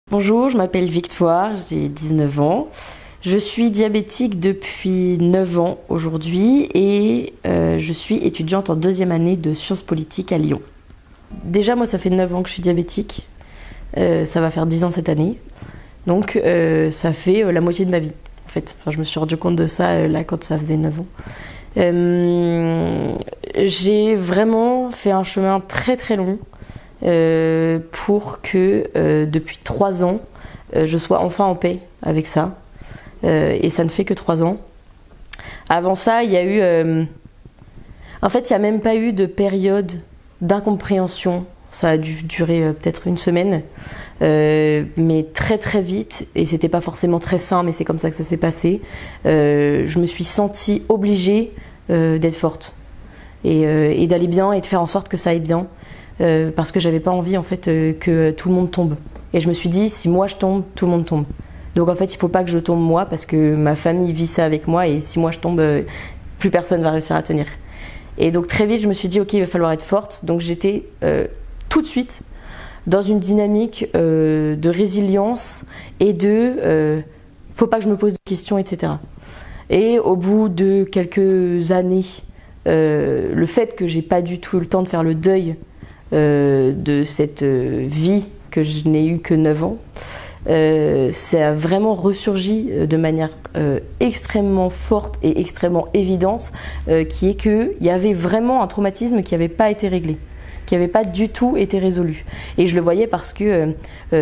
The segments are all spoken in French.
Bonjour, je m'appelle Victoire, j'ai 19 ans. Je suis diabétique depuis 9 ans aujourd'hui et je suis étudiante en deuxième année de sciences politiques à Lyon. Déjà, moi, ça fait 9 ans que je suis diabétique. Ça va faire 10 ans cette année. Donc, ça fait la moitié de ma vie, en fait. Enfin, je me suis rendu compte de ça là quand ça faisait 9 ans. J'ai vraiment fait un chemin très très long pour que depuis 3 ans, je sois enfin en paix avec ça. Et ça ne fait que 3 ans. Avant ça, il y a eu... en fait, il n'y a même pas eu de période d'incompréhension. Ça a dû durer peut-être une semaine. Mais très très vite, et c'était pas forcément très sain, mais c'est comme ça que ça s'est passé, je me suis sentie obligée d'être forte. Et d'aller bien et de faire en sorte que ça aille bien. Parce que j'avais pas envie en fait que tout le monde tombe. Et je me suis dit, si moi je tombe, tout le monde tombe. Donc en fait, il faut pas que je tombe moi parce que ma famille vit ça avec moi et si moi je tombe, plus personne va réussir à tenir. Et donc très vite, je me suis dit, ok, il va falloir être forte. Donc j'étais tout de suite dans une dynamique de résilience et faut pas que je me pose de questions, etc. Et au bout de quelques années, le fait que j'ai pas du tout eu le temps de faire le deuil de cette vie que je n'ai eu que 9 ans, ça a vraiment ressurgi de manière extrêmement forte et extrêmement évidente, qui est qu'il y avait vraiment un traumatisme qui n'avait pas été réglé, qui n'avait pas du tout été résolu. Et je le voyais parce que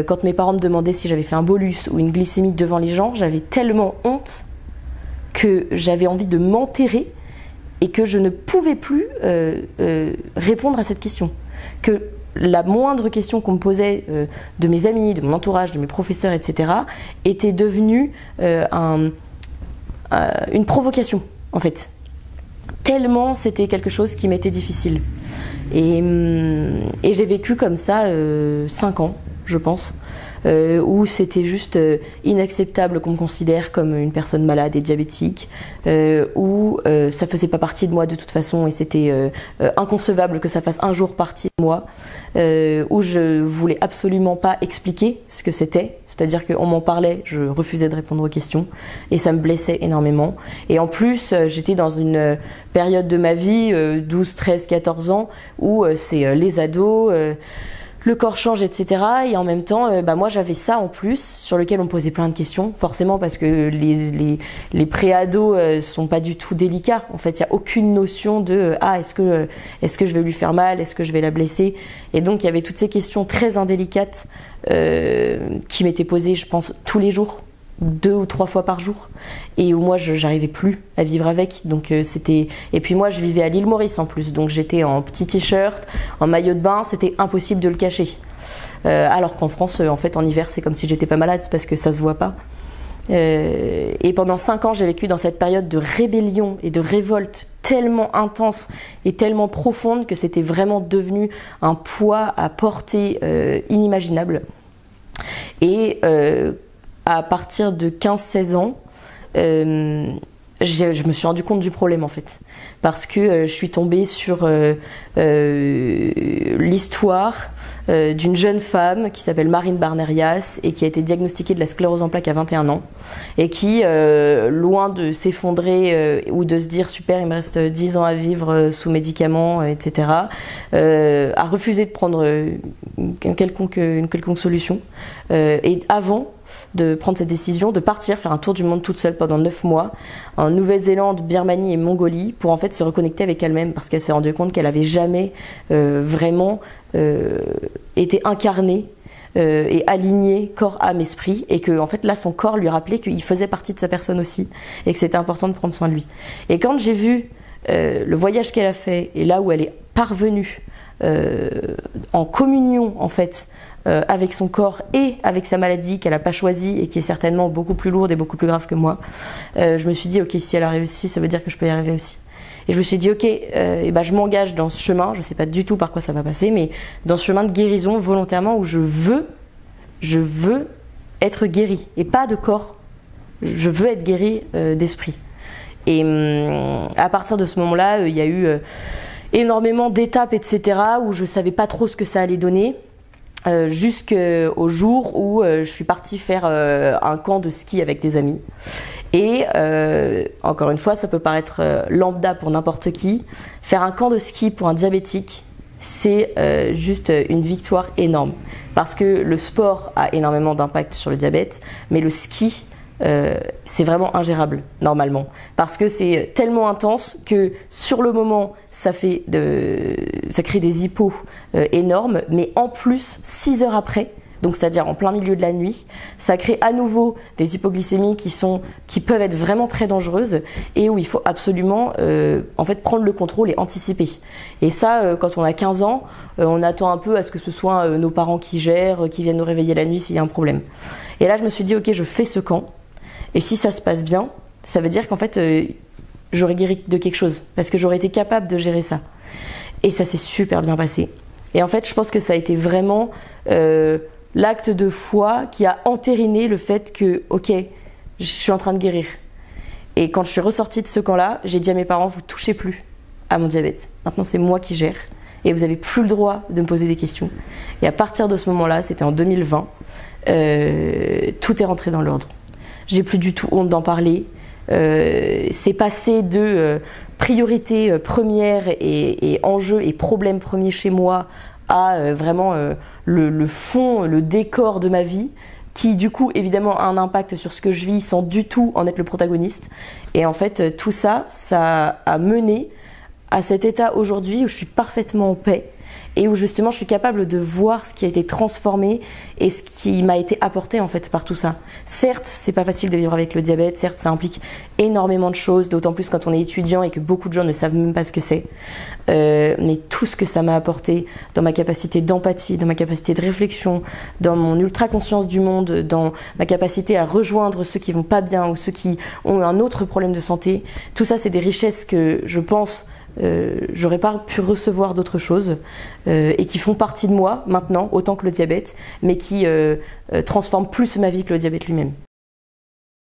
quand mes parents me demandaient si j'avais fait un bolus ou une glycémie devant les gens, j'avais tellement honte que j'avais envie de m'enterrer et que je ne pouvais plus répondre à cette question. Que la moindre question qu'on me posait de mes amis, de mon entourage, de mes professeurs, etc., était devenue une provocation, en fait. Tellement c'était quelque chose qui m'était difficile. Et j'ai vécu comme ça 5 ans, je pense, où c'était juste inacceptable qu'on me considère comme une personne malade et diabétique, où ça faisait pas partie de moi de toute façon et c'était inconcevable que ça fasse un jour partie de moi, où je voulais absolument pas expliquer ce que c'était, c'est-à-dire qu'on m'en parlait, je refusais de répondre aux questions et ça me blessait énormément. Et en plus, j'étais dans une période de ma vie, 12, 13, 14 ans, où c'est les ados, le corps change, etc. Et en même temps, moi j'avais ça en plus, sur lequel on me posait plein de questions, forcément parce que les pré-ados sont pas du tout délicats. En fait, il n'y a aucune notion de est-ce que je vais lui faire mal, est-ce que je vais la blesser. Et donc il y avait toutes ces questions très indélicates qui m'étaient posées, je pense, tous les jours, 2 ou 3 fois par jour, et où moi j'arrivais plus à vivre avec. Donc c'était, et puis moi je vivais à l'île Maurice en plus, donc j'étais en petit t-shirt, en maillot de bain, c'était impossible de le cacher, alors qu'en France en fait en hiver c'est comme si j'étais pas malade parce que ça se voit pas. Et pendant 5 ans j'ai vécu dans cette période de rébellion et de révolte tellement intense et tellement profonde que c'était vraiment devenu un poids à porter inimaginable. Et à partir de 15-16 ans, je me suis rendu compte du problème en fait. Parce que je suis tombée sur l'histoire d'une jeune femme qui s'appelle Marine Barnerias et qui a été diagnostiquée de la sclérose en plaques à 21 ans et qui, loin de s'effondrer ou de se dire super il me reste 10 ans à vivre sous médicaments, etc., a refusé de prendre une quelconque solution. Et avant de prendre cette décision, de partir faire un tour du monde toute seule pendant 9 mois en Nouvelle-Zélande, Birmanie et Mongolie pour en fait se reconnecter avec elle-même parce qu'elle s'est rendue compte qu'elle avait jamais vraiment été incarnée et alignée corps, âme, esprit et que en fait là son corps lui rappelait qu'il faisait partie de sa personne aussi et que c'était important de prendre soin de lui. Et quand j'ai vu le voyage qu'elle a fait et là où elle est parvenue en communion en fait avec son corps et avec sa maladie qu'elle n'a pas choisie et qui est certainement beaucoup plus lourde et beaucoup plus grave que moi, je me suis dit ok, si elle a réussi ça veut dire que je peux y arriver aussi. Et je me suis dit ok, je m'engage dans ce chemin, je ne sais pas du tout par quoi ça va passer, mais dans ce chemin de guérison volontairement où je veux être guérie et pas de corps, je veux être guérie d'esprit. Et à partir de ce moment-là, il y a eu énormément d'étapes, etc., où je ne savais pas trop ce que ça allait donner. jusqu'au jour où je suis partie faire un camp de ski avec des amis. Et encore une fois, ça peut paraître lambda pour n'importe qui. Faire un camp de ski pour un diabétique, c'est juste une victoire énorme. Parce que le sport a énormément d'impact sur le diabète, mais le ski, c'est vraiment ingérable normalement. Parce que c'est tellement intense que sur le moment, ça crée des hippos énormes, mais en plus, 6 heures après, donc c'est-à-dire en plein milieu de la nuit, ça crée à nouveau des hypoglycémies qui peuvent être vraiment très dangereuses et où il faut absolument prendre le contrôle et anticiper. Et ça, quand on a 15 ans, on attend un peu à ce que ce soit nos parents qui gèrent, qui viennent nous réveiller la nuit s'il y a un problème. Et là, je me suis dit, ok, je fais ce camp. Et si ça se passe bien, ça veut dire qu'en fait, j'aurais guéri de quelque chose. Parce que j'aurais été capable de gérer ça. Et ça s'est super bien passé. Et en fait, je pense que ça a été vraiment l'acte de foi qui a entériné le fait que, ok, je suis en train de guérir. Et quand je suis ressortie de ce camp-là, j'ai dit à mes parents, vous touchez plus à mon diabète. Maintenant, c'est moi qui gère. Et vous n'avez plus le droit de me poser des questions. Et à partir de ce moment-là, c'était en 2020, tout est rentré dans l'ordre. J'ai plus du tout honte d'en parler. C'est passé de priorité première et enjeu et problème premier chez moi à vraiment le fond, le décor de ma vie qui du coup évidemment a un impact sur ce que je vis sans du tout en être le protagoniste. Et en fait tout ça, ça a mené à cet état aujourd'hui où je suis parfaitement en paix et où justement je suis capable de voir ce qui a été transformé et ce qui m'a été apporté en fait par tout ça. Certes, c'est pas facile de vivre avec le diabète, certes ça implique énormément de choses, d'autant plus quand on est étudiant et que beaucoup de gens ne savent même pas ce que c'est. Mais tout ce que ça m'a apporté dans ma capacité d'empathie, dans ma capacité de réflexion, dans mon ultra conscience du monde, dans ma capacité à rejoindre ceux qui vont pas bien ou ceux qui ont un autre problème de santé, tout ça c'est des richesses que je pense j'aurais pas pu recevoir d'autres choses et qui font partie de moi maintenant autant que le diabète, mais qui transforment plus ma vie que le diabète lui-même.